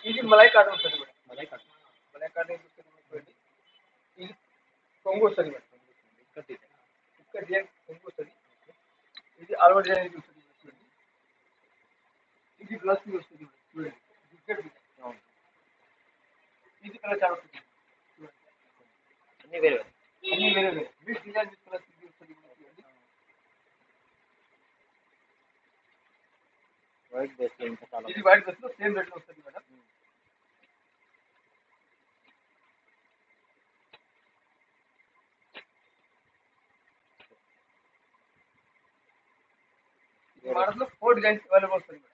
ఇది మలై కాటన్ వస్తుంది madam. Malai cotton చూడండి. ఇది కొంగు వస్తుంది మేడం. ఇక్కడ డిజైన్ కొంగు వస్తుంది. ఇది ఆల్వర్ డిజైన్ చూస్తుంది చూడండి. ఇది బ్లౌజ్ పీస్ వస్తుంది చూడండి. ఇది కలర్ చాలా వస్తుంది చూడండి. అన్ని వేరే మిక్స్ డిజైన్ కలర్ వస్తుంది చూడండి. వైట్ బేస్ లో ఇంకా చాలా. ఇది వైట్ బేస్ లో సేమ్ రేట్ లో వస్తుంది మేడం. ఈ మోడల్ లో 4 డిజైన్స్ అవైలబుల్ వస్తుంది మేడం.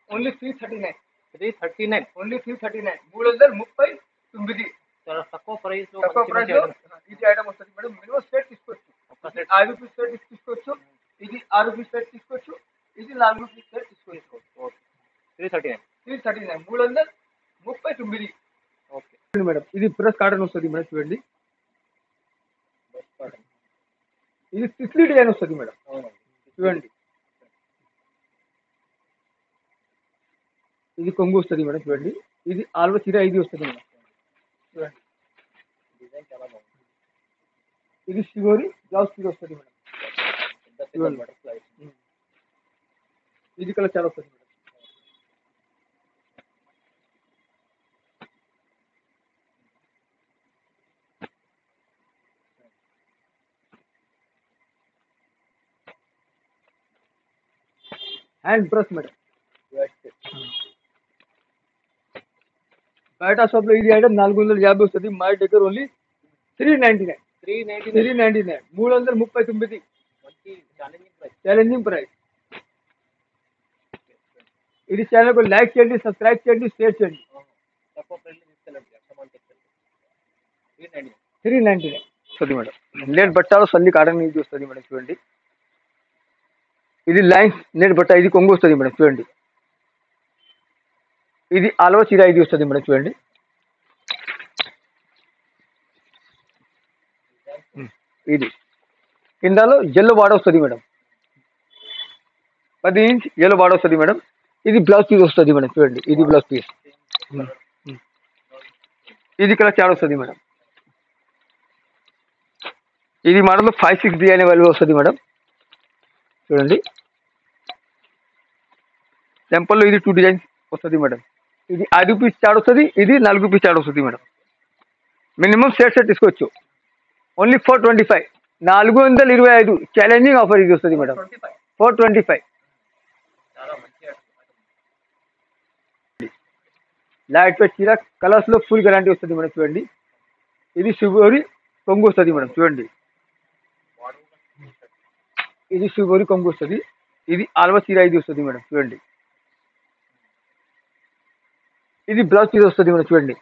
ఓన్లీ 339. ఓన్లీ 339. 339. చాలా తక్కువ ప్రైస్ లో ఇది ఐటమ్ వస్తుంది మేడం. మినిమం సెట్ తీసుకోవచ్చు. 5 రూపీస్ సెట్ తీసుకోవచ్చు. ఇది 6 రూపీస్ సెట్ తీసుకోవచ్చు. ఇది 4 రూపీస్ సెట్ తీసుకోవచ్చు. 339. 339. Okay madam. ఇది ప్రెస్ కాటన్ వస్తుంది మేడం చూడండి. ఇది సిక్స్లీ డిజైన్ వస్తుంది మేడం చూడండి. ఇది కొంగు వస్తుంది మేడం చూడండి. ఇది ఆల్మోస్ట్ 25 వస్తుంది మేడం చూడండి. డిజైన్ చాలా బాగుంది. ఇది షివోరి బ్లౌజ్ పీస్ వస్తుంది మేడం. ఇది కలర్ చాలా వస్తుంది మేడం. Hand brush madam. బయట షాప్ లో ఇది ఐటమ్ 450 వస్తుంది. మా దగ్గర ఓన్లీ 399. 339. Challenging price. ఇది ఛానల్ को లైక్ చేయండి, సబ్స్క్రైబ్ చేయండి, షేర్ చేయండి. 399 వస్తుంది మేడం. నెట్ బట్టాలో సల్లి కాటన్ ఇది వస్తుంది మేడం చూడండి. ఇది లైన్స్ నెట్ బట్ట. ఇది కొంగు వస్తుంది మేడం చూడండి. ఇది ఆల్వర్ చీర ఇది వస్తుంది మేడం చూడండి. ఇది కిందలో ఎల్లో బార్డర్ వస్తుంది మేడం. 10 ఇంచ్ ఎల్లో బార్డర్ వస్తుంది మేడం. ఇది బ్లౌజ్ పీస్ వస్తుంది మేడం చూడండి. ఇది బ్లౌజ్ పీస్. ఇది కలర్ చాలా వస్తుంది మేడం. ఇది మోడల్ 5-6 డిజైన్ అవైలబుల్ వస్తుంది మేడం చూడండి. టెంపుల్లో ఇది 2 డిజైన్స్ వస్తుంది మేడం. ఇది 5 రూపీస్ చార్ట్ వస్తుంది. ఇది 4 రూపీస్ చార్ట్ వస్తుంది మేడం. మినిమం సెట్ తీసుకోవచ్చు. ఓన్లీ 425. 425 ఛాలెంజింగ్ ఆఫర్ ఇది వస్తుంది మేడం. 425. లైట్ వెయిట్ చీర కలర్స్ లో ఫుల్ గ్యారంటీ వస్తుంది మేడం చూడండి. ఇది షివోరి కొంగు వస్తుంది మేడం చూడండి. ఇది షివోరి కొంగు వస్తుంది. ఇది ఆల్వర్ చీర ఇది వస్తుంది మేడం చూడండి. ఇది బ్లౌజ్ పీస్ వస్తుంది మేడం చూడండి.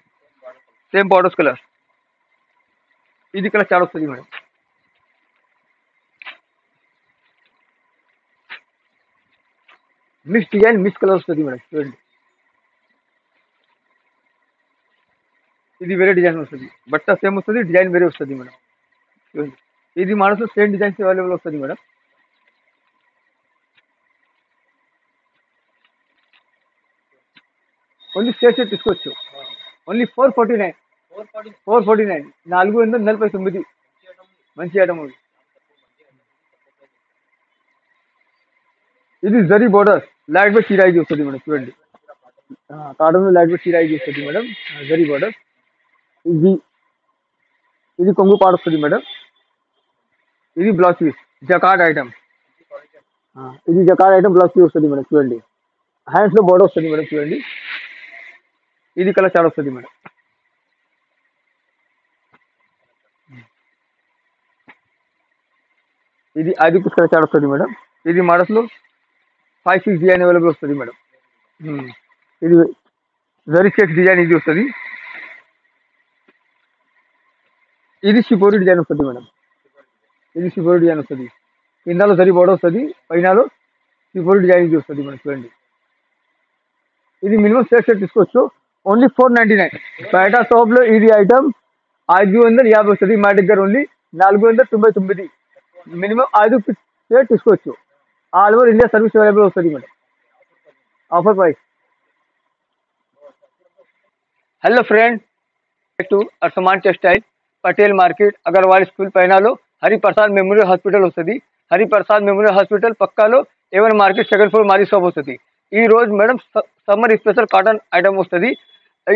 Same borders colour. ఇది కలర్ చాలా వస్తుంది madam. Mix design mix colour వస్తుంది మేడం చూడండి. ఇది వేరే డిజైన్ వస్తుంది. బట్ట సేమ్ వస్తుంది, డిజైన్ వేరే వస్తుంది మేడం చూడండి. ఇది మనసు సేమ్ డిజైన్స్ అవైలబుల్ వస్తుంది మేడం. ఓన్లీ సెట్ తీసుకోవచ్చు. ఓన్లీ 449. 449. మంచి ఐటమ్ ఉంది. ఇది జరీ బోర్డర్ లైట్ వెయిట్ చీర ఇది వస్తుంది మేడం చూడండి. కాటన్ లైట్ వెయిట్ చీర ఇది వస్తుంది మేడం. జరీ బోర్డర్. ఇది కొంగు పాడు వస్తుంది మేడం. ఇది బ్లౌజ్ పీస్ జకార్డ్ ఐటమ్. ఇది జకార్డ్ ఐటమ్ బ్లౌజ్ పీస్ వస్తుంది మేడం చూడండి. హ్యాండ్స్ లో బోర్డర్ వస్తుంది మేడం చూడండి. ఇది కలర్ చాలా వస్తుంది మేడం. ఇది 5 రూపీస్ కలర్ చాలా వస్తుంది మేడం. ఇది మోడల్స్ లో 5-6 డిజైన్ అవైలబుల్ వస్తుంది మేడం. ఇది జరీ చెక్స్ డిజైన్ ఇది వస్తుంది. ఇది షిపోరి డిజైన్ వస్తుంది మేడం. ఇది షిపోరి డిజైన్ వస్తుంది. కిందలో జరీ బోర్డర్ వస్తుంది. పైనలో షిపోరి డిజైన్ ఇది వస్తుంది మేడం చూడండి. ఇది మినిమం సెట్ తీసుకోవచ్చు. ఓన్లీ 499. బయట షాప్ లో ఇది ఐటమ్ 550 వస్తుంది. మా దగ్గర ఓన్లీ 499. మినిమం 5 పీస్ తీసుకోవచ్చు. All over India service available వస్తుంది madam. Offer price. Hello friend, to అర్సమాన్ textile, Patel market, Agarwal school పైనలో హరిప్రసాద్ మెమోరియల్ హాస్పిటల్ వస్తుంది. హరిప్రసాద్ మెమోరియల్ హాస్పిటల్ పక్కాలో ఏవన్ మార్కెట్ సెకండ్ ఫ్లోర్ మాది షాప్ వస్తుంది. ఈ రోజు madam summer special cotton item వస్తుంది.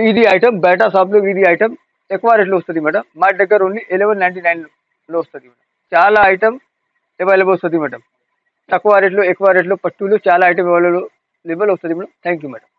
ఇది ఐటమ్ బయట షాప్లో ఇది ఐటమ్ ఎక్కువ రేట్లో వస్తుంది మేడం. మా దగ్గర ఓన్లీ 1199లో వస్తుంది మేడం. చాలా ఐటమ్ అవైలబుల్ వస్తుంది మేడం. తక్కువ రేట్లో ఎక్కువ రేట్లో పట్టులు చాలా ఐటమ్ అవైలబుల్ వస్తుంది మేడం. Thank you madam.